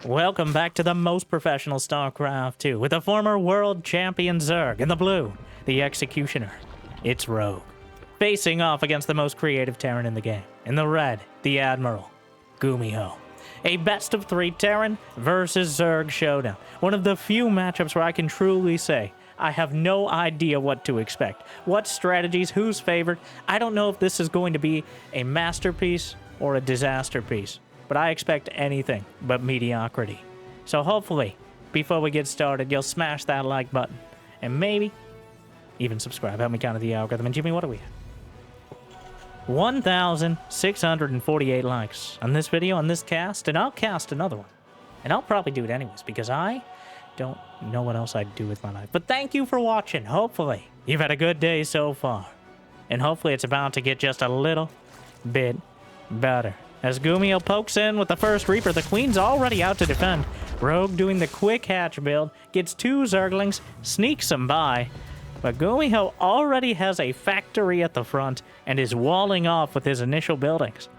Welcome back to the most professional StarCraft 2 with the former world champion Zerg in the blue, the Executioner. It's Rogue, facing off against the most creative Terran in the game. In the red, the Admiral, GuMiho. A best of 3 Terran versus Zerg showdown. One of the few matchups where I can truly say I have no idea what to expect. What strategies, who's favored. I don't know if this is going to be a masterpiece or a disaster piece, but I expect anything but mediocrity. So hopefully, before we get started, you'll smash that like button. And maybe even subscribe. Help me counter the algorithm. And Jimmy, what are we at? 1,648 likes on this video, on this cast, and I'll cast another one. And I'll probably do it anyways, because I don't know what else I'd do with my life. But thank you for watching. Hopefully, you've had a good day so far. And hopefully it's about to get just a little bit better. As GuMiho pokes in with the first Reaper, the Queen's already out to defend. Rogue doing the quick hatch build, gets 2 Zerglings, sneaks them by. But GuMiho already has a factory at the front and is walling off with his initial buildings.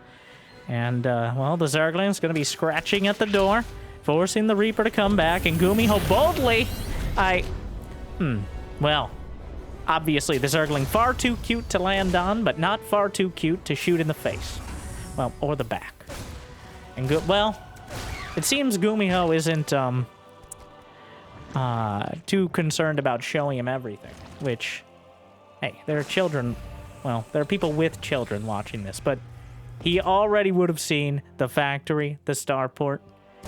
And, well, the Zergling's going to be scratching at the door, forcing the Reaper to come back, and GuMiho boldly... Well, obviously the Zergling far too cute to land on, but not far too cute to shoot in the face. Well, or the back. And well, it seems GuMiho isn't too concerned about showing him everything, which, hey, there are children, well, there are people with children watching this, but he already would have seen the factory, the starport.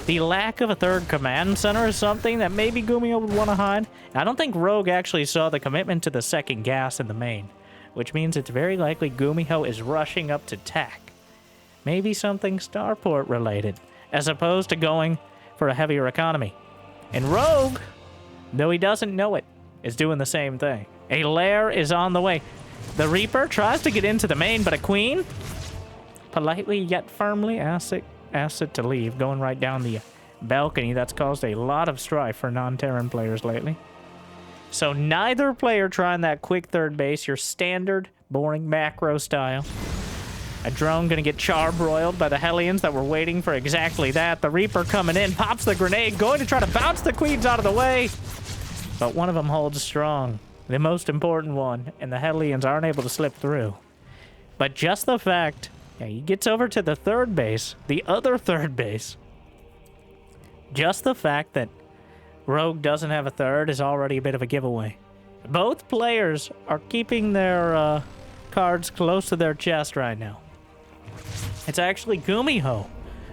The lack of a third command center is something that maybe GuMiho would want to hide. I don't think Rogue actually saw the commitment to the second gas in the main, which means it's very likely GuMiho is rushing up to tech. Maybe something starport related, as opposed to going for a heavier economy. And Rogue, though he doesn't know it, is doing the same thing. A lair is on the way. The Reaper tries to get into the main, but a Queen politely yet firmly asks it to leave, going right down the balcony. That's caused a lot of strife for non-Terran players lately. So neither player trying that quick third base, your standard, boring macro style. A drone gonna get charbroiled by the Hellions that were waiting for exactly that. The Reaper coming in, pops the grenade, going to try to bounce the Queens out of the way. But one of them holds strong, the most important one, and the Hellions aren't able to slip through. But just the fact, he gets over to the third base, the other third base. Just the fact that Rogue doesn't have a third is already a bit of a giveaway. Both players are keeping their cards close to their chest right now. It's actually GuMiho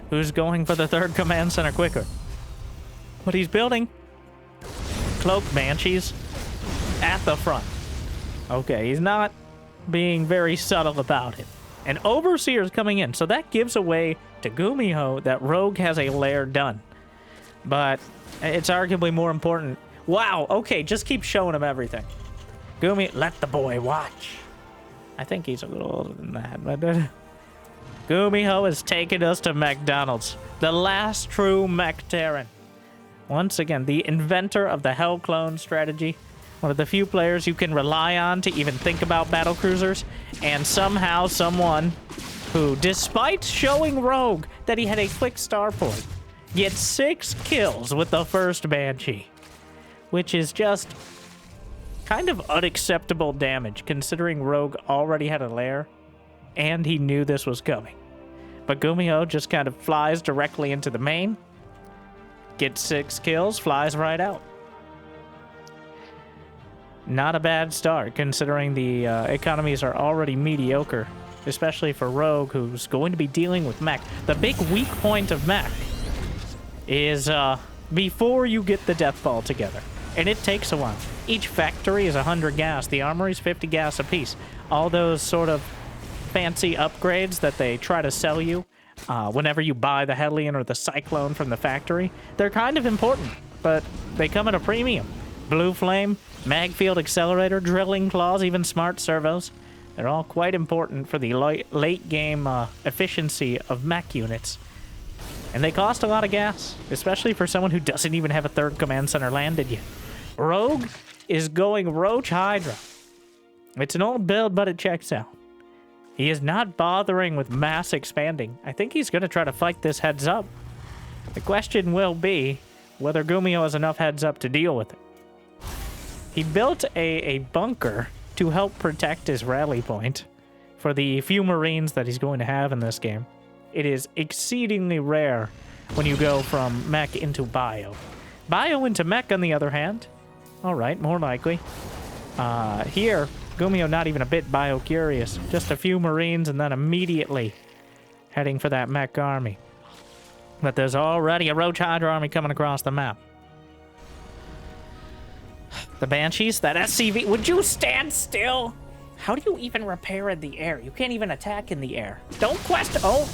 who's going for the third command center quicker. But he's building cloak banshees at the front. Okay, he's not being very subtle about it. And Overseer's coming in, so that gives away to GuMiho that Rogue has a lair done. But it's arguably more important. Wow, okay, just keep showing him everything. GuMiho, let the boy watch. I think he's a little older than that, but... GuMiho is taking us to McDonald's, the last true Mech Terran. Once again, the inventor of the Hell Clone strategy, one of the few players you can rely on to even think about Battlecruisers, and somehow someone who, despite showing Rogue that he had a quick starport, gets 6 kills with the first Banshee, which is just kind of unacceptable damage, considering Rogue already had a lair, and he knew this was coming. But GuMiho just kind of flies directly into the main, gets 6 kills, flies right out. Not a bad start, considering the economies are already mediocre, especially for Rogue, who's going to be dealing with Mech. The big weak point of Mech is before you get the death ball together, and it takes a while. Each factory is 100 gas, the armory's 50 gas apiece. All those sort of fancy upgrades that they try to sell you whenever you buy the Hellion or the Cyclone from the factory, they're kind of important, but they come at a premium. Blue Flame, Magfield Accelerator, Drilling Claws, even Smart Servos. They're all quite important for the late game efficiency of mech units. And they cost a lot of gas, especially for someone who doesn't even have a third command center landed yet. Rogue is going Roach Hydra. It's an old build, but it checks out. He is not bothering with mass expanding. I think he's going to try to fight this heads up. The question will be whether GuMiho has enough heads up to deal with it. He built a bunker to help protect his rally point for the few Marines that he's going to have in this game. It is exceedingly rare when you go from Mech into Bio. Bio into Mech, on the other hand, all right, more likely. Here, GuMiho not even a bit Bio-curious. Just a few Marines and then immediately heading for that Mech army. But there's already a Roach Hydra army coming across the map. The Banshees, that SCV, would you stand still? How do you even repair in the air? You can't even attack in the air. Don't question, oh.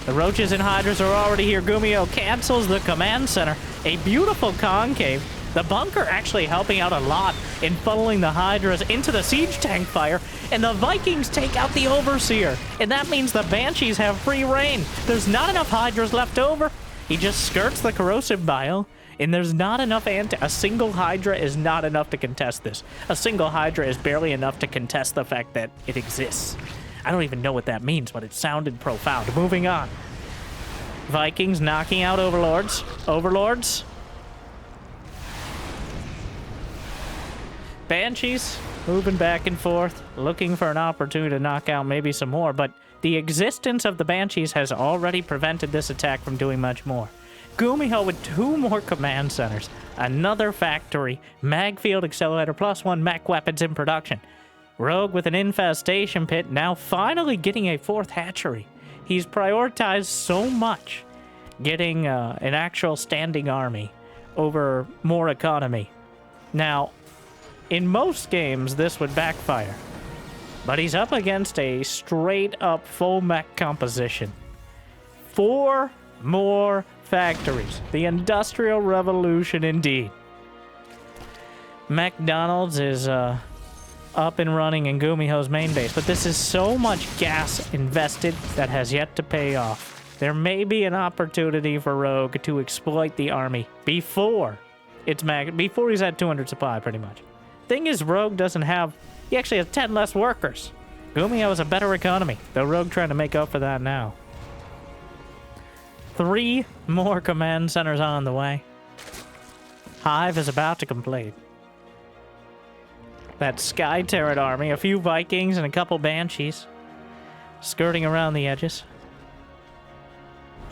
The Roaches and Hydras are already here. GuMiho cancels the command center. A beautiful concave. The bunker actually helping out a lot in funneling the Hydras into the siege tank fire, and the Vikings take out the Overseer. And that means the Banshees have free reign. There's not enough Hydras left over. He just skirts the corrosive bile, and there's not enough a single Hydra is not enough to contest this. A single Hydra is barely enough to contest the fact that it exists. I don't even know what that means, but it sounded profound. Moving on. Vikings knocking out Overlords. Overlords. Banshees moving back and forth, looking for an opportunity to knock out maybe some more, but the existence of the Banshees has already prevented this attack from doing much more. GuMiho with 2 more command centers, another factory, Magfield Accelerator, +1 mech weapons in production. Rogue with an infestation pit, now finally getting a 4th hatchery. He's prioritized so much getting an actual standing army over more economy. Now, in most games, this would backfire, but he's up against a straight-up full mech composition. 4 more factories. The Industrial Revolution, indeed. McDonald's is up and running in GuMiho's main base, but this is so much gas invested that has yet to pay off. There may be an opportunity for Rogue to exploit the army before before he's at 200 supply, pretty much. Thing is, Rogue doesn't have... He actually has 10 less workers. GuMiho has a better economy, though Rogue trying to make up for that now. 3 more command centers on the way. Hive is about to complete. That Sky Terran army, a few Vikings and a couple Banshees skirting around the edges.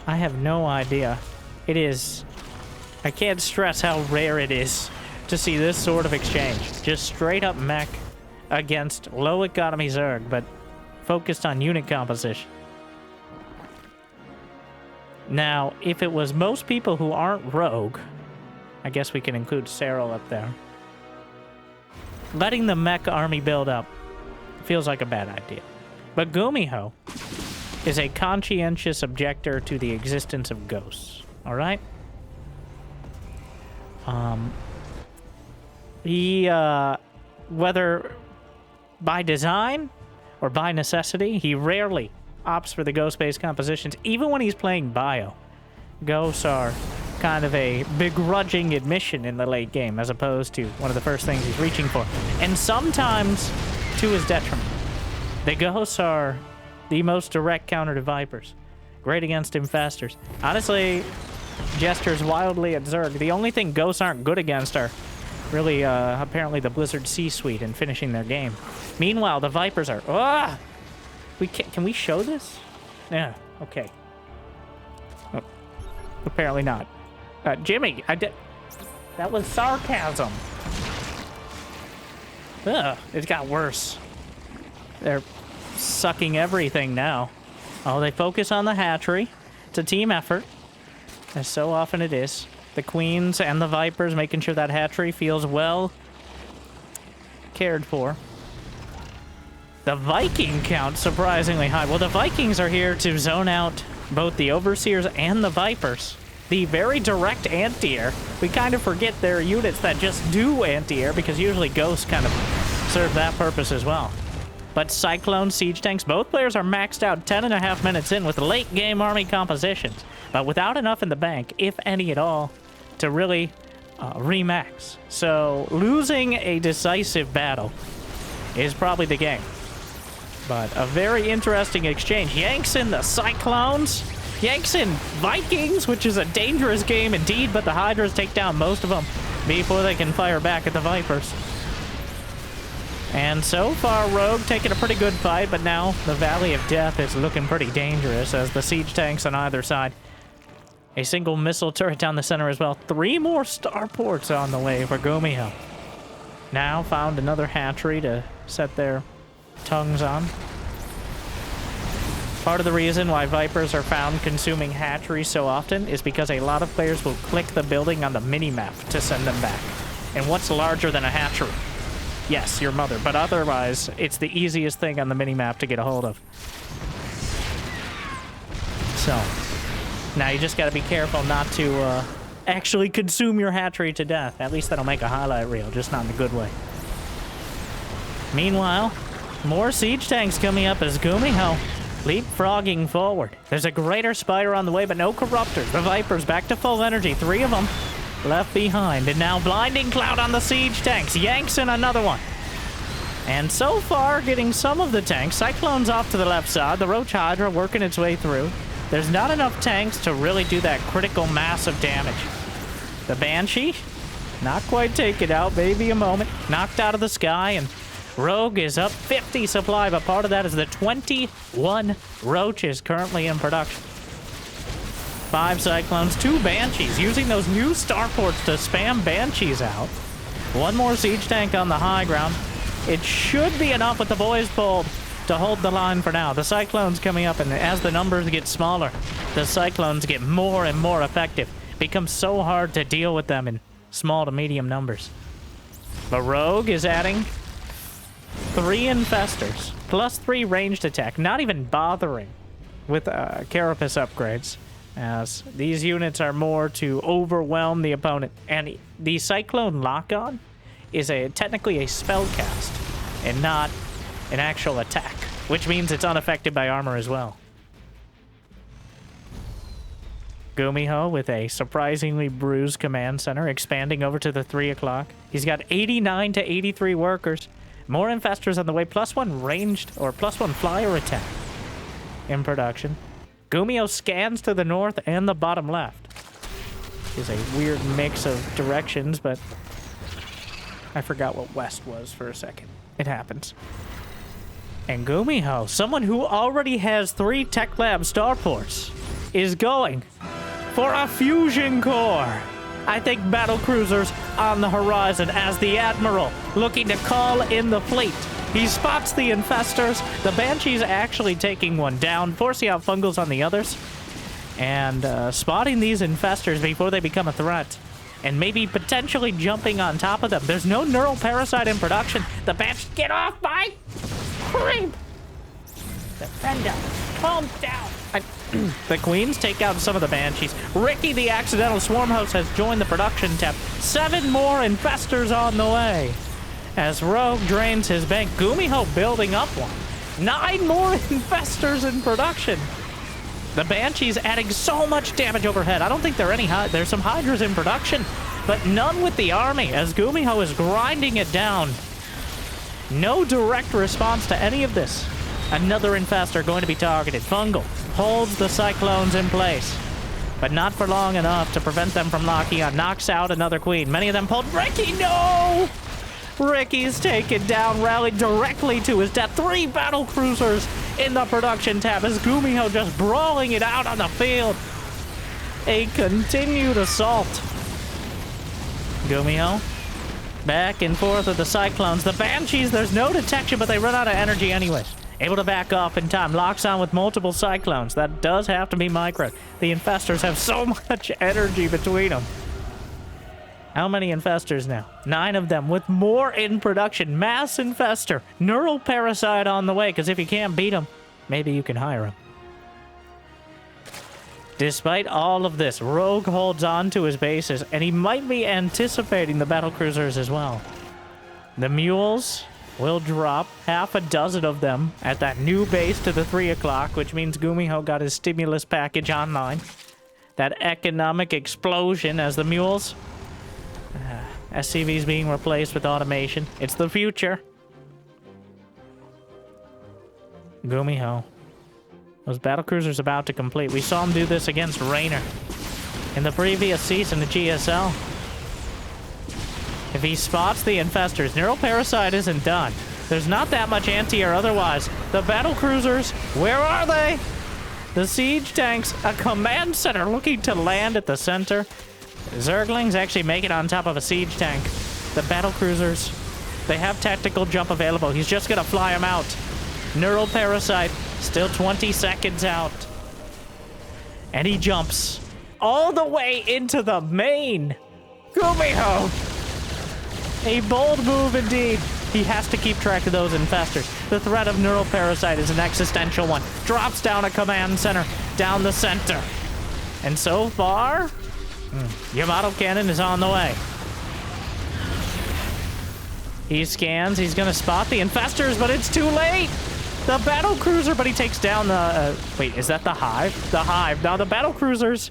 I have no idea. It is... I can't stress how rare it is to see this sort of exchange. Just straight up mech against low economy Zerg, but focused on unit composition. Now, if it was most people who aren't Rogue, I guess we can include Cyril up there. Letting the mech army build up feels like a bad idea. But GuMiho is a conscientious objector to the existence of ghosts. Alright? He, whether by design or by necessity, he rarely opts for the ghost-based compositions, even when he's playing Bio. Ghosts are kind of a begrudging admission in the late game, as opposed to one of the first things he's reaching for. And sometimes to his detriment. The ghosts are the most direct counter to Vipers. Great against Infestors. Honestly, gestures wildly at Zerg. The only thing ghosts aren't good against are really, apparently the Blizzard C-suite and finishing their game. Meanwhile, the Vipers are... Ah! Can we show this? Yeah, okay. Oh, apparently not. Jimmy, that was sarcasm. Ugh, it got worse. They're sucking everything now. Oh, they focus on the hatchery. It's a team effort, as so often it is. The Queens and the Vipers making sure that hatchery feels well cared for. The Viking count surprisingly high. Well, the Vikings are here to zone out both the Overseers and the Vipers. The very direct anti-air. We kind of forget there are units that just do anti-air because usually ghosts kind of serve that purpose as well. But Cyclone siege tanks, both players are maxed out 10.5 minutes in with late game army compositions, but without enough in the bank, if any at all, to really remax. So losing a decisive battle is probably the game. But a very interesting exchange. Yanks in the Cyclones. yanks in Vikings, which is a dangerous game indeed, but the Hydras take down most of them before they can fire back at the Vipers. And so far, Rogue taking a pretty good fight, but now the Valley of Death is looking pretty dangerous as the siege tanks on either side. A single missile turret down the center as well. 3 more starports on the way for GuMiho. Now found another hatchery to set their tongues on. Part of the reason why Vipers are found consuming hatcheries so often is because a lot of players will click the building on the mini-map to send them back. And what's larger than a hatchery? Yes, your mother, but otherwise, it's the easiest thing on the mini-map to get a hold of. So, now you just gotta be careful not to actually consume your hatchery to death. At least that'll make a highlight reel, just not in a good way. Meanwhile, more siege tanks coming up as GuMiho leapfrogging forward. There's a greater spider on the way, but no corruptors. The Vipers back to full energy. 3 of them left behind. And now blinding cloud on the siege tanks. Yanks in another one. And so far, getting some of the tanks. Cyclones off to the left side. The Roach Hydra working its way through. There's not enough tanks to really do that critical massive damage. The Banshee, not quite taken out. Maybe a moment. Knocked out of the sky, and Rogue is up 50 supply, but part of that is the 21 Roaches currently in production. 5 Cyclones, 2 Banshees, using those new starports to spam Banshees out. 1 more siege tank on the high ground. It should be enough with the boys pulled to hold the line for now. The Cyclones coming up, and as the numbers get smaller, the Cyclones get more and more effective. It becomes so hard to deal with them in small to medium numbers. But Rogue is adding 3 Infestors, plus 3 ranged attack, not even bothering with Carapace upgrades, as these units are more to overwhelm the opponent. And the Cyclone Lock-On is technically a spell cast, and not an actual attack, which means it's unaffected by armor as well. GuMiho with a surprisingly bruised command center, expanding over to the 3 o'clock. He's got 89 to 83 workers. More Infestors on the way, plus 1 ranged, or plus 1 flyer attack in production. GuMiho scans to the north and the bottom left. Is a weird mix of directions, but I forgot what west was for a second. It happens. And GuMiho, someone who already has 3 Tech Lab starports, is going for a fusion core. I think Battlecruisers on the horizon as the Admiral looking to call in the fleet. He spots the Infestors. The Banshee's actually taking one down, forcing out Fungals on the others, and spotting these Infestors before they become a threat, and maybe potentially jumping on top of them. There's no Neural Parasite in production. The Banshee, get off my creep! Defender, calm down. The Queens take out some of the Banshees. Ricky, the accidental swarm host, has joined the production tab. 7 more Infestors on the way. As Rogue drains his bank, GuMiho building up one. 9 more Infestors in production. The Banshees adding so much damage overhead. I don't think there are any there's some Hydras in production, but none with the army as GuMiho is grinding it down. No direct response to any of this. Another Infestor going to be targeted. Fungal holds the Cyclones in place, but not for long enough to prevent them from locking on. Knocks out another Queen. Many of them pulled. Ricky, no! Ricky's taken down, rallied directly to his death. 3 Battlecruisers in the production tab as GuMiho just brawling it out on the field. A continued assault. GuMiho back and forth with the Cyclones. The Banshees, there's no detection, but they run out of energy anyways. Able to back off in time. Locks on with multiple Cyclones. That does have to be micro. The Infestors have so much energy between them. How many Infestors now? 9 of them with more in production. Mass Infestor. Neural Parasite on the way, because if you can't beat them, maybe you can hire them. Despite all of this, Rogue holds on to his bases, and he might be anticipating the Battlecruisers as well. The Mules will drop half a dozen of them at that new base to the 3 o'clock, which means GuMiho got his stimulus package online. That economic explosion as the Mules. SCVs being replaced with automation. It's the future. GuMiho Those battlecruisers about to complete. We saw him do this against Raynor in the previous season of GSL. If he spots the infestors, Neural Parasite isn't done. There's not that much anti-air otherwise. The battlecruisers, where are they? The siege tanks, a command center looking to land at the center. Zerglings actually make it on top of a siege tank. The battlecruisers, they have tactical jump available. He's just gonna fly them out. Neural Parasite, still 20 seconds out. And he jumps all the way into the main. GuMiho! A bold move indeed. He has to keep track of those infestors. The threat of Neural Parasite is an existential one. Drops down a command center, down the center. And so far, Yamato Cannon is on the way. He scans, he's gonna spot the infestors, but it's too late! The battlecruiser, but he takes down the, wait, is that the Hive? The Hive. Now the battlecruisers,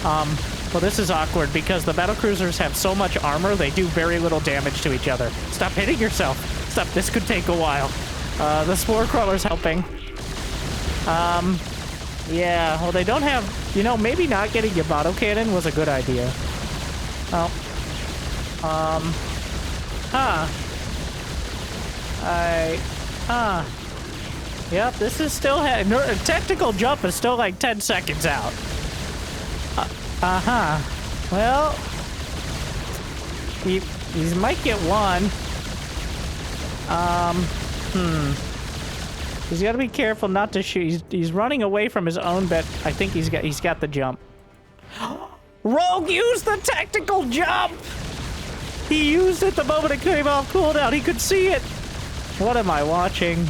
well, this is awkward because the battlecruisers have so much armor, they do very little damage to each other. Stop hitting yourself. Stop, this could take a while. The Spore Crawler's helping. Yeah, well, they don't have, you know, maybe not getting Yamato Cannon was a good idea. Oh. Yep, this is still, tactical jump is still like 10 seconds out. Well, he might get one. He's got to be careful not to shoot. He's running away from his own bet. I think he's got the jump. Rogue used the tactical jump. He used it the moment it came off cooldown. He could see it. What am I watching?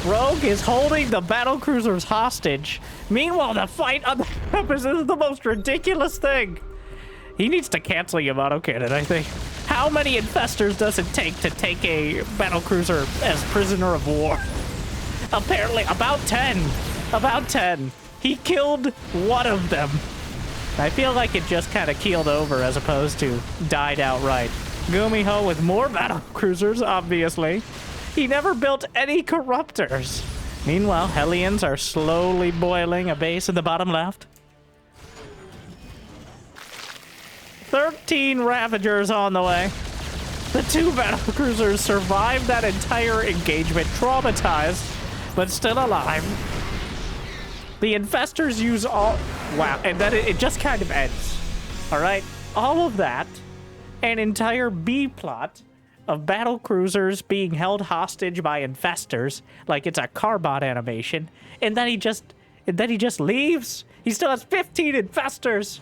Rogue is holding the battlecruisers hostage. Meanwhile, the fight on the campus is the most ridiculous thing. He needs to cancel Yamato Cannon, I think. How many infestors does it take to take a battlecruiser as prisoner of war? Apparently, about 10. About 10. He killed one of them. I feel like it just kind of keeled over as opposed to died outright. GuMiho with more battlecruisers, obviously. He never built any corruptors. Meanwhile, Hellions are slowly boiling a base in the bottom left. 13 Ravagers on the way. The two battlecruisers survived that entire engagement, traumatized, but still alive. The infestors use all... Wow, and then it just kind of ends. All right? All of that, an entire B-plot of battlecruisers being held hostage by infestors, like it's a Carbot animation, and then he just leaves. He still has 15 infestors.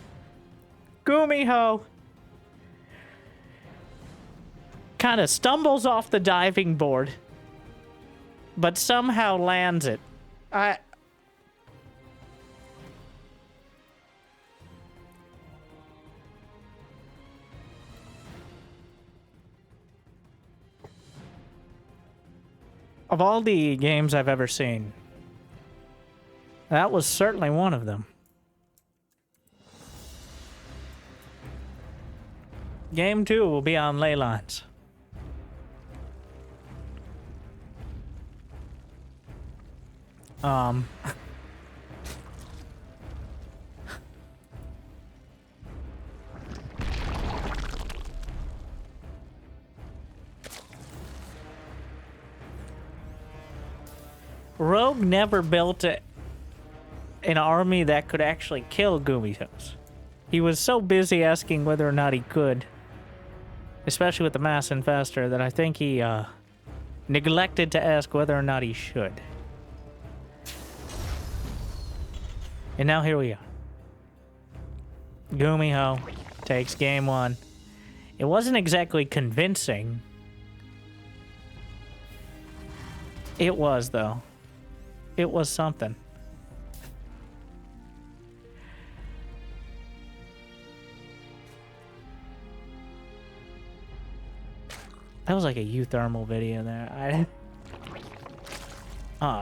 GuMiho kind of stumbles off the diving board, but somehow lands it. Of all the games I've ever seen, that was certainly one of them. Game 2 will be on ley lines. Rogue never built an army that could actually kill GuMihos. He was so busy asking whether or not he could, especially with the mass infestor, that I think he neglected to ask whether or not he should. And now here we are. GuMiho takes game 1. It wasn't exactly convincing. It was, though. It was something. That was like a euthermal video there.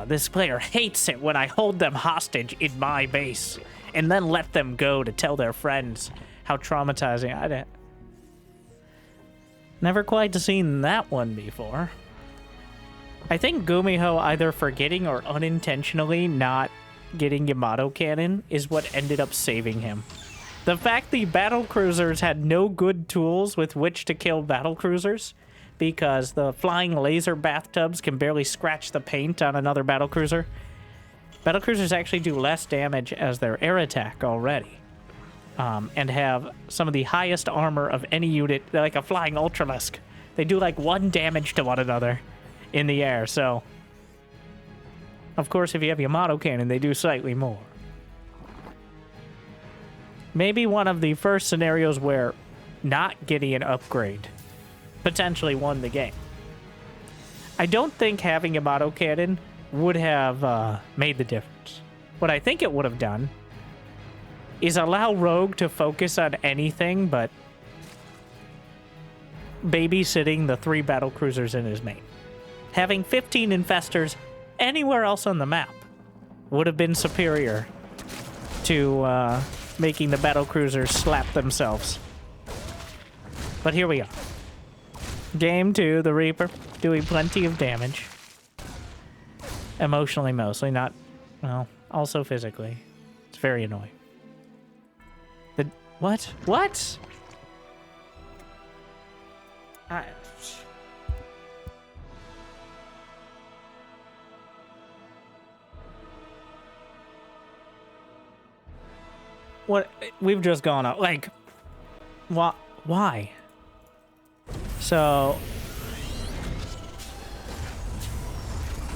This player hates it when I hold them hostage in my base and then let them go to tell their friends how traumatizing. Never quite seen that one before. I think GuMiho either forgetting or unintentionally not getting Yamato Cannon is what ended up saving him. The fact the Battlecruisers had no good tools with which to kill Battlecruisers, because the flying laser bathtubs can barely scratch the paint on another Battlecruiser. Battlecruisers actually do less damage as their air attack already. And have some of the highest armor of any unit. They're like a flying Ultralisk. They do like 1 damage to one another in the air, so... Of course, if you have Yamato Cannon, they do slightly more. Maybe one of the first scenarios where not getting an upgrade potentially won the game. I don't think having Yamato Cannon would have made the difference. What I think it would have done is allow Rogue to focus on anything but babysitting the 3 Battlecruisers in his main. Having 15 Infestors anywhere else on the map would have been superior to making the Battlecruisers slap themselves. But here we are. Game 2, the Reaper, doing plenty of damage. Emotionally mostly, not, well, also physically. It's very annoying. What? What? What? We've just gone out. Like, why? So,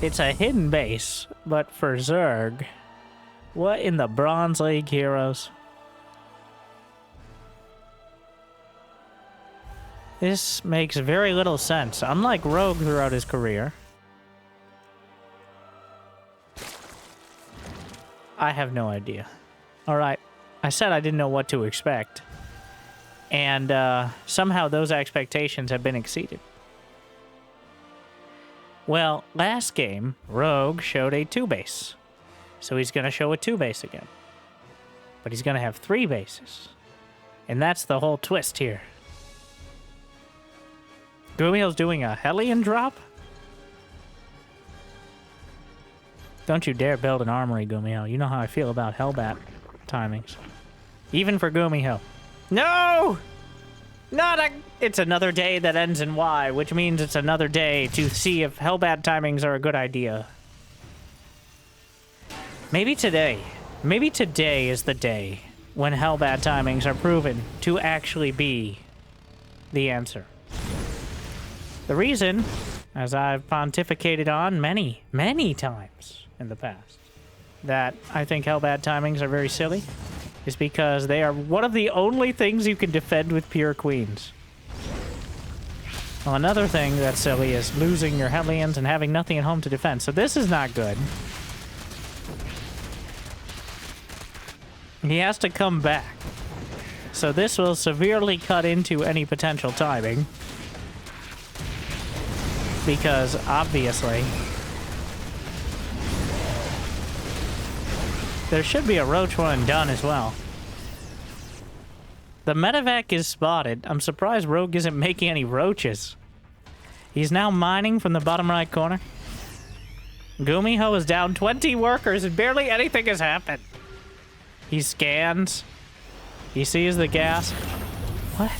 it's a hidden base, but for Zerg, what in the Bronze League heroes? This makes very little sense. Unlike Rogue throughout his career, I have no idea. Alright, I said I didn't know what to expect. And somehow those expectations have been exceeded. Well, last game, Rogue showed a 2-base. So he's going to show a 2-base again. But he's going to have 3 bases. And that's the whole twist here. GuMiho's doing a Hellion drop? Don't you dare build an armory, GuMiho. You know how I feel about Hellbat timings. Even for GuMiho. No! It's another day that ends in Y, which means it's another day to see if Hellbat timings are a good idea. Maybe today is the day when Hellbat timings are proven to actually be the answer. The reason, as I've pontificated on many, many times in the past, that I think Hellbat timings are very silly, is because they are one of the only things you can defend with pure queens. Well, another thing that's silly is losing your Hellions and having nothing at home to defend, so this is not good. He has to come back. So this will severely cut into any potential timing. Because, obviously, there should be a roach one done as well. The medevac is spotted. I'm surprised Rogue isn't making any roaches. He's now mining from the bottom right corner. GuMiho is down 20 workers and barely anything has happened. He scans. He sees the gas. What?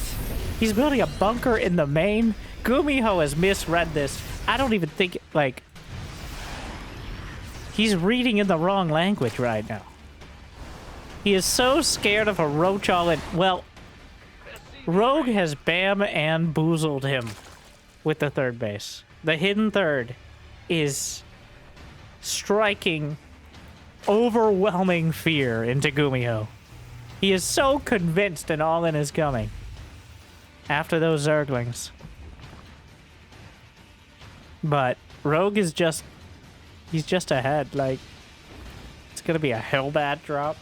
He's building a bunker in the main? GuMiho has misread this. I don't even think, like... He's reading in the wrong language right now. He is so scared of a roach all in... Well, Rogue has bam and boozled him with the 3rd base. The hidden 3rd is striking overwhelming fear into GuMiho. He is so convinced an all-in is coming after those Zerglings. But Rogue is just... He's just ahead. Like, it's gonna be a Hellbat drop.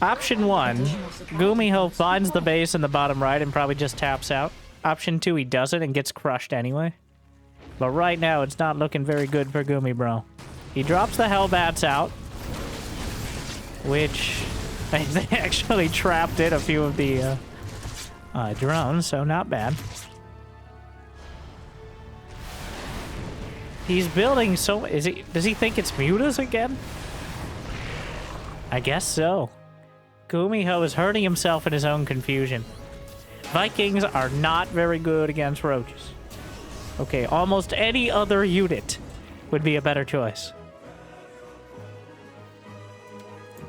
Option 1, GuMiho finds the base in the bottom right and probably just taps out. Option 2, he doesn't and gets crushed anyway. But right now, it's not looking very good for Gumi, bro. He drops the Hellbats out, which they actually trapped in a few of the drone, so not bad. He's building so... Does he think it's mutas again? I guess so. GuMiho is hurting himself in his own confusion. Vikings are not very good against roaches. Okay, almost any other unit would be a better choice.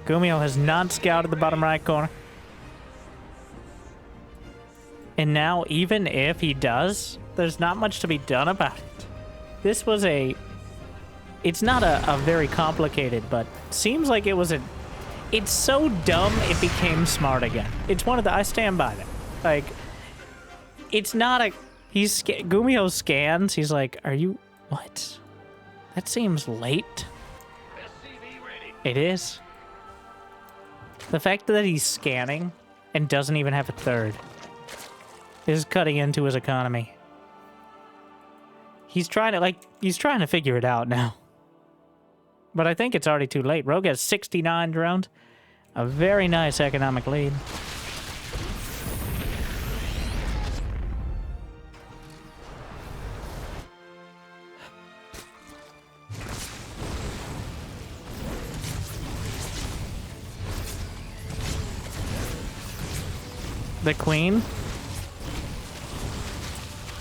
GuMiho has not scouted the bottom right corner. And now, even if he does, there's not much to be done about it. This was a... It's not a very complicated, but seems like it was a... It's so dumb it became smart again. It's one of the... I stand by that. Like, it's not a... GuMiho scans. He's like, are you... What? That seems late. It is. The fact that he's scanning and doesn't even have a third is cutting into his economy. He's trying to figure it out now. But I think it's already too late. Rogue has 69 drones. A very nice economic lead. The Queen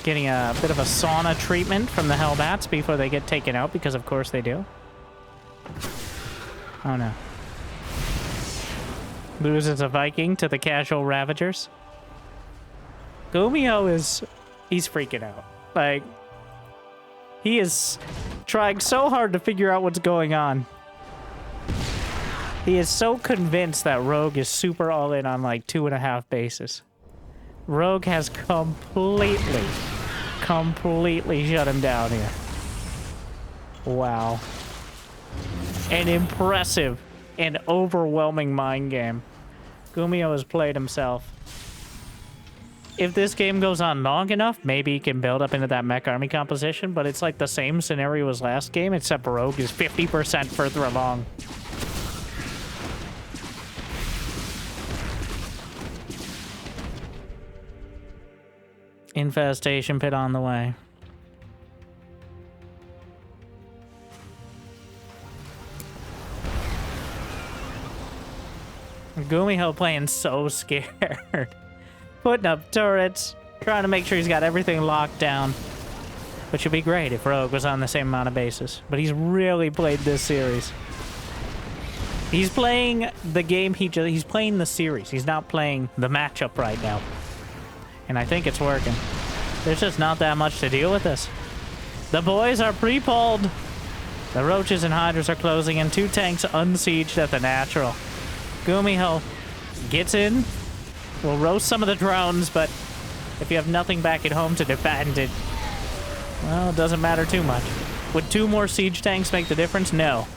getting a bit of a sauna treatment from the Hellbats before they get taken out, because of course they do. Oh no. Loses a Viking to the casual Ravagers. GuMiho he's freaking out. Like, he is trying so hard to figure out what's going on. He is so convinced that Rogue is super all in on like 2.5 bases. Rogue has completely shut him down here. Wow. An impressive and overwhelming mind game. GuMiho has played himself. If this game goes on long enough, maybe he can build up into that mech army composition, but it's like the same scenario as last game, except Rogue is 50% further along. Infestation pit on the way. GuMiho playing so scared. Putting up turrets, trying to make sure he's got everything locked down. Which would be great if Rogue was on the same amount of bases. But he's really played this series. He's playing the game he's playing the series. He's not playing the matchup right now. And I think it's working. There's just not that much to deal with this. The boys are pre-pulled. The roaches and hydras are closing in. 2 tanks unsieged at the natural. GuMiho gets in. Will roast some of the drones, but if you have nothing back at home to defend it, well, it doesn't matter too much. Would 2 more siege tanks make the difference? No.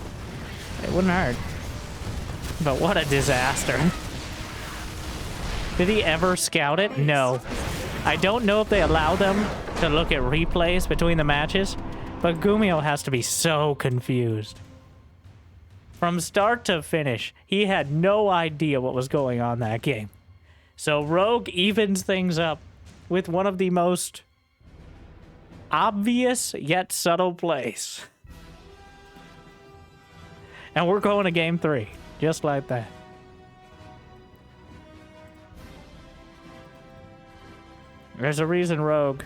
It wouldn't hurt. But what a disaster. Did he ever scout it? No. I don't know if they allow them to look at replays between the matches, but GuMiho has to be so confused. From start to finish, he had no idea what was going on that game. So Rogue evens things up with one of the most obvious yet subtle plays. And we're going to game 3, just like that. There's a reason Rogue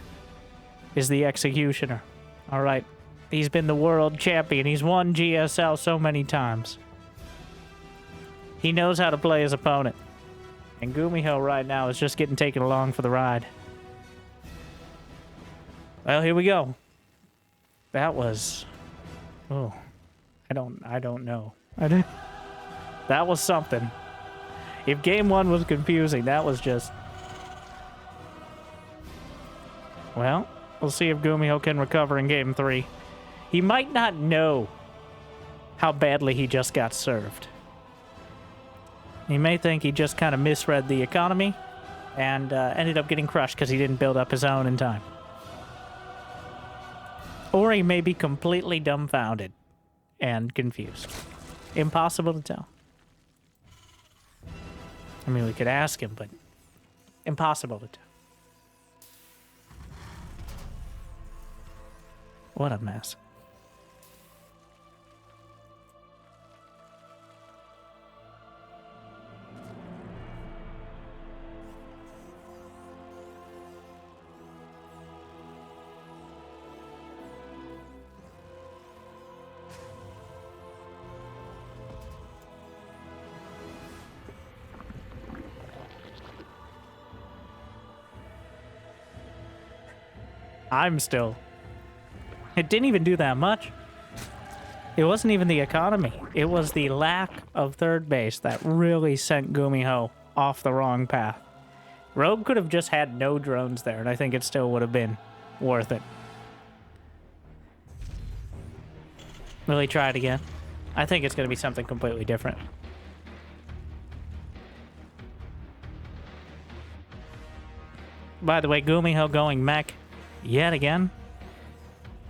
is the executioner. All right. He's been the world champion. He's won GSL so many times. He knows how to play his opponent. And GuMiho right now is just getting taken along for the ride. Well, here we go. That was... Oh. I don't know. That was something. If game 1 was confusing, that was just... Well, we'll see if GuMiho can recover in game 3. He might not know how badly he just got served. He may think he just kind of misread the economy and ended up getting crushed because he didn't build up his own in time. Or he may be completely dumbfounded and confused. Impossible to tell. I mean, we could ask him, but Impossible to do. What a mess. I'm still... It didn't even do that much. It wasn't even the economy. It was the lack of third base that really sent GuMiho off the wrong path. Rogue could have just had no drones there, and I think it still would have been worth it. Will he try it again? I think it's going to be something completely different. By the way, GuMiho going mech yet again.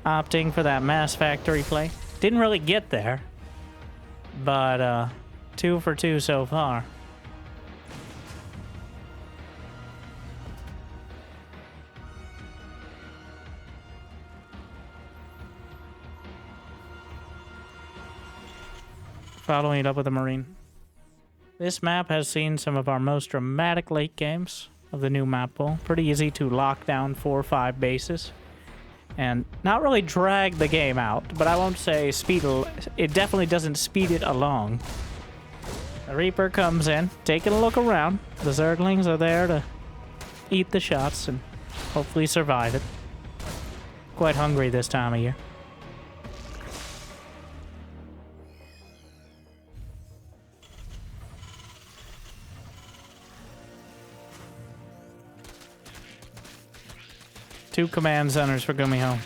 Opting for that mass factory play. Didn't really get there, but 2 for 2 so far. Following it up with a Marine. This map has seen some of our most dramatic late games of the new map pool. Pretty easy to lock down 4 or 5 bases. And not really drag the game out, but I won't say speed it definitely doesn't speed it along. The Reaper comes in, taking a look around. The Zerglings are there to eat the shots and hopefully survive it. Quite hungry this time of year. Two command centers for GuMiho.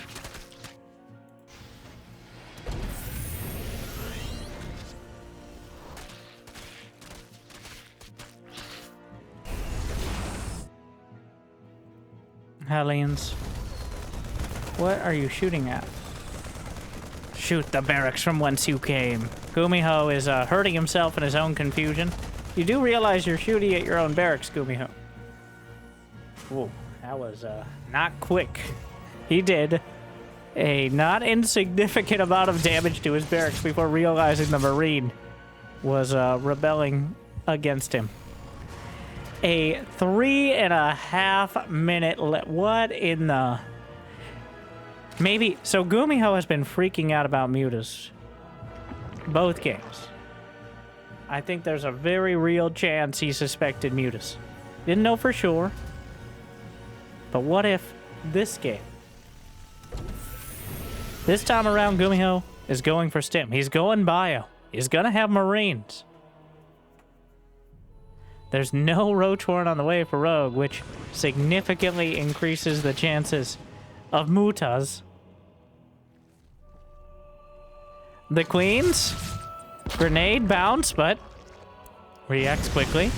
Hellions. What are you shooting at? Shoot the barracks from whence you came. GuMiho is hurting himself in his own confusion. You do realize you're shooting at your own barracks, GuMiho. Whoa. That was not quick. He did a not insignificant amount of damage to his barracks before realizing the Marine was rebelling against him. A 3.5 minute... What in the... Maybe... So GuMiho has been freaking out about mutas. Both games. I think there's a very real chance he suspected mutas. Didn't know for sure. But what if this game? This time around, GuMiho is going for stim. He's going bio. He's going to have Marines. There's no Roach Warren on the way for Rogue, which significantly increases the chances of mutas. The Queens. Grenade bounce, but reacts quickly.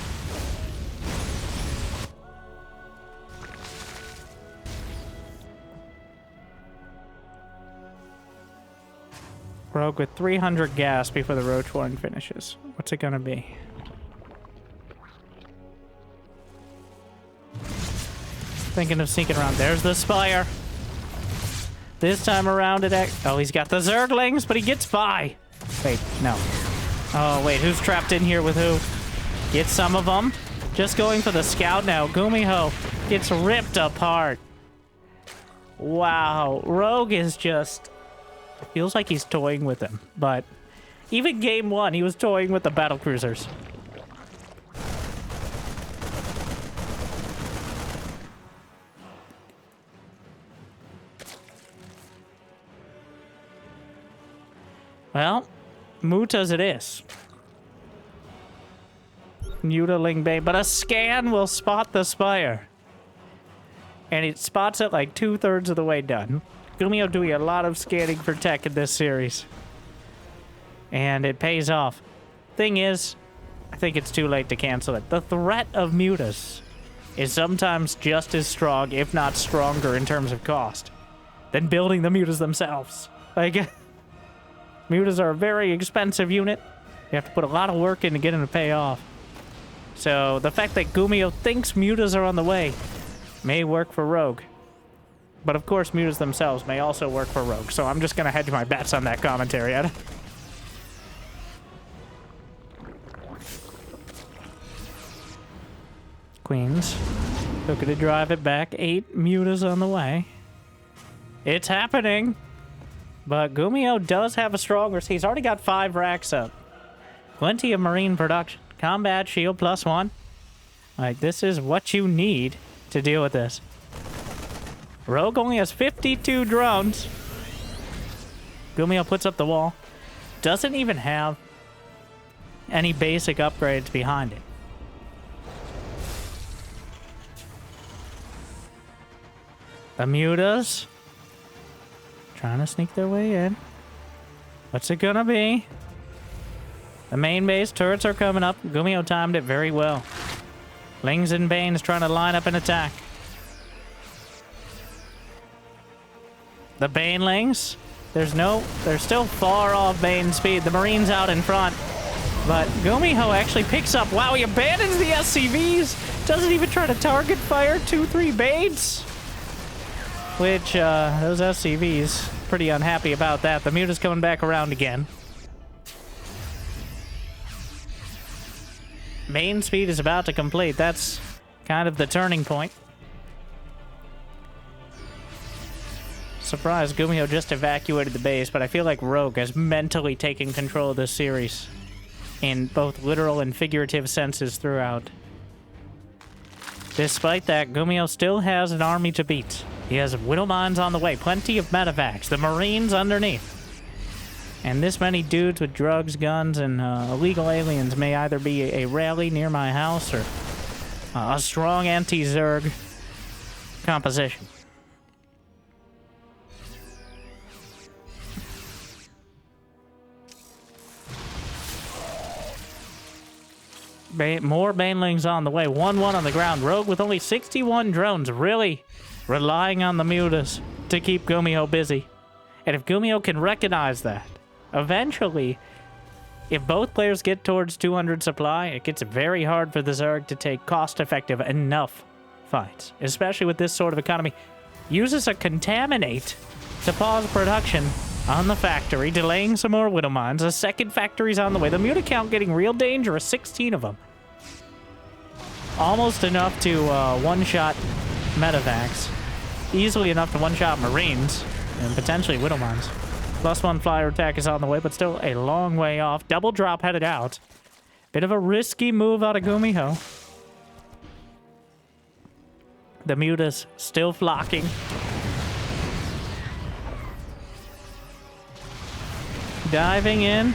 Rogue with 300 gas before the Roach Warren finishes. What's it gonna be? Thinking of sneaking around. There's the Spire. This time around oh, he's got the Zerglings, but he gets by. Wait, no. Oh, wait, who's trapped in here with who? Get some of them. Just going for the scout now. GuMiho gets ripped apart. Wow, Rogue is just... It feels like he's toying with him, but even game 1, he was toying with the Battlecruisers. Well, mutas it is. Mutaling Bay, but a scan will spot the Spire. And it spots it like 2/3 of the way done. GuMiho doing a lot of scanning for tech in this series. And it pays off. Thing is, I think it's too late to cancel it. The threat of mutas is sometimes just as strong, if not stronger in terms of cost, than building the mutas themselves. Like, mutas are a very expensive unit. You have to put a lot of work in to get them to pay off. So the fact that GuMiho thinks mutas are on the way may work for Rogue. But of course, mutas themselves may also work for Rogue. So I'm just going to hedge my bets on that commentary. Queens. Looking to drive it back. 8 mutas on the way. It's happening. But GuMiho does have a stronger. He's already got 5 racks up. Plenty of marine production. Combat shield +1. Like, this is what you need to deal with this. Rogue only has 52 drones. GuMiho puts up the wall. Doesn't even have any basic upgrades behind it. The mutas trying to sneak their way in. What's it gonna be? The main base turrets are coming up. GuMiho timed it very well. Lings and Banes trying to line up an attack. The Banelings, they're still far off Bane speed. The Marines out in front. But GuMiho actually picks up. Wow, he abandons the SCVs. Doesn't even try to target fire 2-3 Banes. Which, those SCVs, pretty unhappy about that. The muta's coming back around again. Main speed is about to complete. That's kind of the turning point. Surprised GuMiho just evacuated the base, but I feel like Rogue has mentally taken control of this series in both literal and figurative senses throughout. Despite that, GuMiho still has an army to beat. He has Widow Mines on the way, plenty of medevacs, the Marines underneath. And this many dudes with drugs, guns, and illegal aliens may either be a rally near my house or a strong anti-Zerg composition. More Banelings on the way. 1-1 on the ground. Rogue with only 61 drones, really relying on the mutas to keep GuMiho busy. And if GuMiho can recognize that, eventually, if both players get towards 200 supply, it gets very hard for the Zerg to take cost-effective enough fights, especially with this sort of economy. Uses a Contaminate to pause production on the factory, delaying some more Widow Mines. A second factory's on the way. The muta count getting real dangerous, 16 of them. Almost enough to one-shot medevacs. Easily enough to one-shot Marines, and potentially Widow Mines. +1 flyer attack is on the way, but still a long way off. Double drop headed out. Bit of a risky move out of GuMiho. The mutas still flocking. Diving in.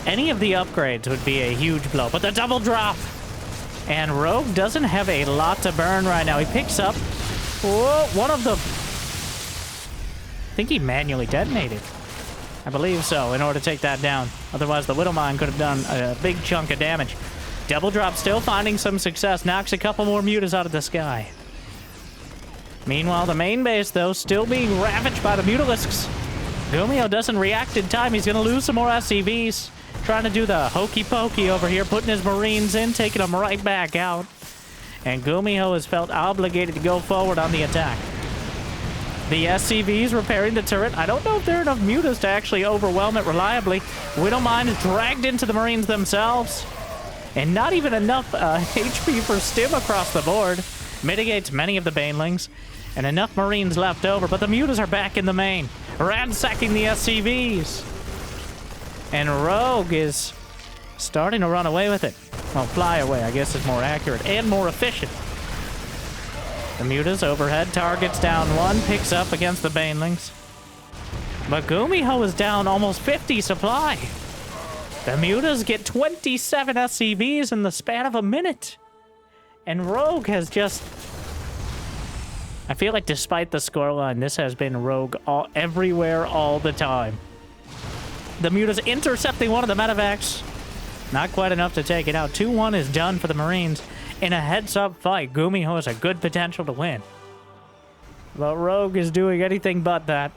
Any of the upgrades would be a huge blow, but the double drop! And Rogue doesn't have a lot to burn right now. He picks up one of them. I think he manually detonated. I believe so, in order to take that down. Otherwise, the Widow Mine could have done a big chunk of damage. Double drop still finding some success. Knocks a couple more mutas out of the sky. Meanwhile, the main base, though, still being ravaged by the Mutalisks. GuMiho doesn't react in time. He's going to lose some more SCVs. Trying to do the hokey-pokey over here, putting his Marines in, taking them right back out. And GuMiho has felt obligated to go forward on the attack. The SCVs repairing the turret. I don't know if there are enough mutas to actually overwhelm it reliably. Widow Mine is dragged into the Marines themselves. And not even enough HP for stim across the board. Mitigates many of the Banelings. And enough Marines left over, but the mutas are back in the main. Ransacking the SCVs. And Rogue is starting to run away with it. Well, fly away, I guess is more accurate and more efficient. The mutas overhead, targets down one, picks up against the Banelings. But GuMiho is down almost 50 supply. The mutas get 27 SCVs in the span of a minute. And Rogue has just... I feel like despite the scoreline, this has been Rogue everywhere all the time. The mutas intercepting one of the medevacs. Not quite enough to take it out. 2-1 is done for the Marines. In a heads-up fight, GuMiho has a good potential to win. But Rogue is doing anything but that.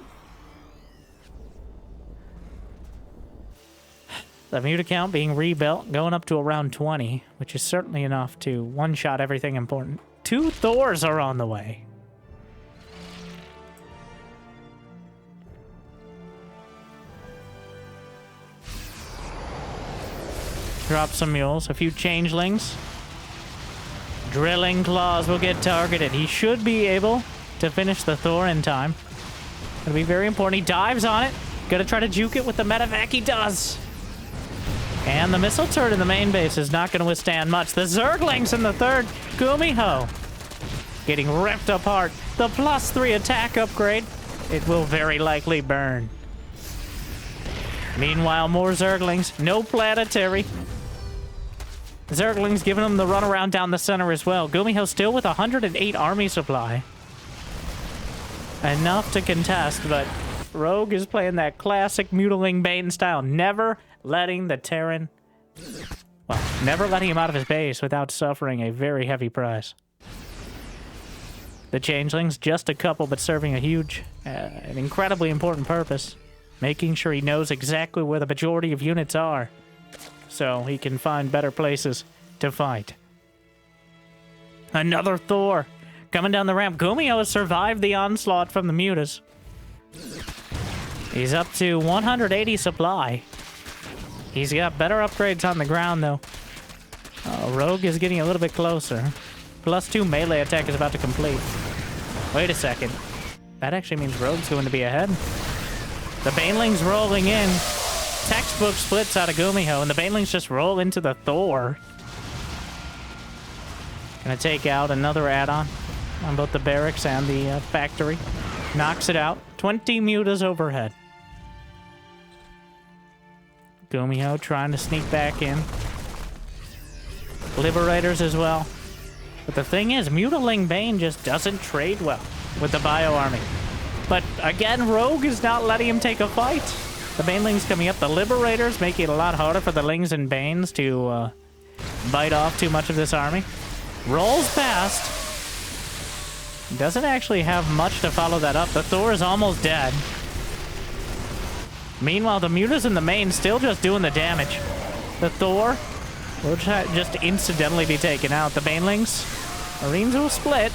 The muta count being rebuilt, going up to around 20, which is certainly enough to one-shot everything important. 2 Thors are on the way. Drop some mules, a few changelings. Drilling claws will get targeted. He should be able to finish the Thor in time. It'll be very important. He dives on it. Gonna try to juke it with the medevac. He does. And the missile turret in the main base is not going to withstand much. The Zerglings in the third. GuMiho getting ripped apart. The +3 attack upgrade. It will very likely burn. Meanwhile, more Zerglings. No planetary. Zerglings giving them the runaround down the center as well. GuMiho still with 108 army supply. Enough to contest, but Rogue is playing that classic Mutiling Bane style. Never letting the Terran... Well, never letting him out of his base without suffering a very heavy price. The Changelings, just a couple, but serving a huge, an incredibly important purpose. Making sure he knows exactly where the majority of units are, so he can find better places to fight. Another Thor coming down the ramp. GuMiho has survived the onslaught from the mutas. He's up to 180 supply. He's got better upgrades on the ground, though. Rogue is getting a little bit closer. +2 melee attack is about to complete. Wait a second. That actually means Rogue's going to be ahead. The Banelings rolling in. Textbook splits out of GuMiho, and the Banelings just roll into the Thor. Gonna take out another add-on on both the barracks and the factory. Knocks it out. 20 mutas overhead. GuMiho trying to sneak back in. Liberators as well. But the thing is, Mutiling Bane just doesn't trade well with the Bio Army. But again, Rogue is not letting him take a fight. The Banelings coming up. The Liberators making it a lot harder for the Lings and Banes to bite off too much of this army. Rolls past. Doesn't actually have much to follow that up. The Thor is almost dead. Meanwhile, the mutas in the main still just doing the damage. The Thor will just incidentally be taken out. The Banelings, Marines will split.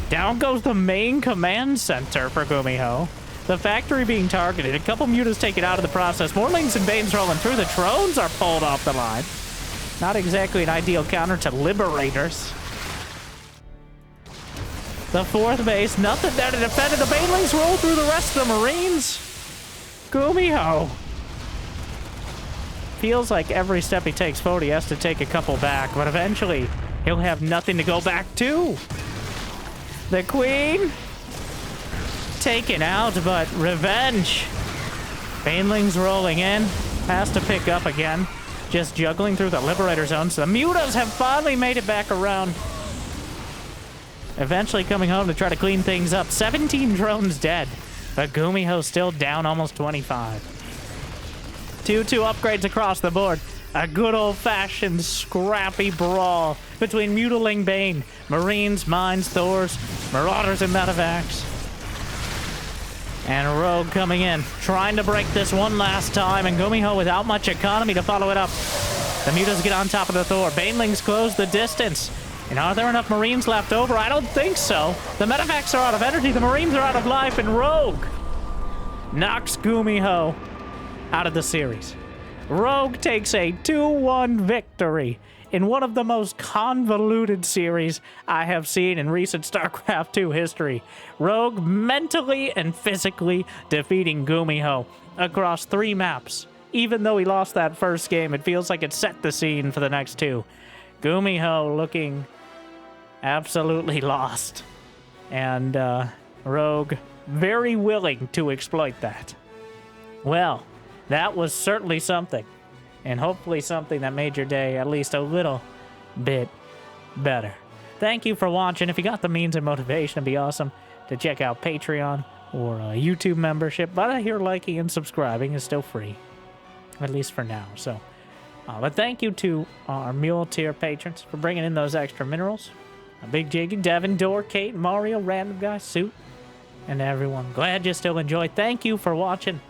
Down goes the main command center for GuMiho. The factory being targeted. A couple mutas taken out of the process. More Lings and Banes rolling through. The drones are pulled off the line. Not exactly an ideal counter to Liberators. The fourth base, nothing there to defend it. The Banelings roll through the rest of the Marines. GuMiho. Feels like every step he takes forward, he has to take a couple back, but eventually he'll have nothing to go back to. The Queen taken out, but revenge. Banelings rolling in, has to pick up again. Just juggling through the Liberator zones. The mutas have finally made it back around. Eventually coming home to try to clean things up. 17 drones dead, but GuMiho still down almost 25. 2-2 upgrades across the board. A good old-fashioned scrappy brawl between Mutiling Bane, Marines, Mines, Thors, Marauders, and Medevacs. And Rogue coming in, trying to break this one last time, and GuMiho without much economy to follow it up. The mutas get on top of the Thor. Banelings close the distance. And are there enough Marines left over? I don't think so. The Medevacs are out of energy, the Marines are out of life, and Rogue knocks GuMiho out of the series. Rogue takes a 2-1 victory in one of the most convoluted series I have seen in recent StarCraft 2 history. Rogue mentally and physically defeating GuMiho across 3 maps. Even though he lost that first game, it feels like it set the scene for the next 2. GuMiho looking absolutely lost. And Rogue very willing to exploit that. Well, that was certainly something. And hopefully something that made your day at least a little bit better. Thank you for watching. If you got the means and motivation, it'd be awesome to check out Patreon or a YouTube membership. But I hear liking and subscribing is still free. At least for now. So, but thank you to our Mule Tier patrons for bringing in those extra minerals. Big Jiggy, Devin, Dor, Kate, Mario, Random Guy, Suit, and everyone. Glad you still enjoyed. Thank you for watching.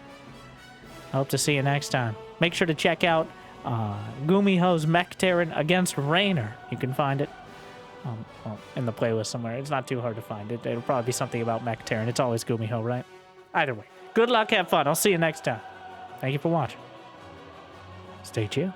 I hope to see you next time. Make sure to check out GuMiho's Mech Terran against Raynor. You can find it well, in the playlist somewhere. It's not too hard to find it. It'll probably be something about Mech Terran. It's always GuMiho, right? Either way, good luck, have fun. I'll see you next time. Thank you for watching. Stay chill.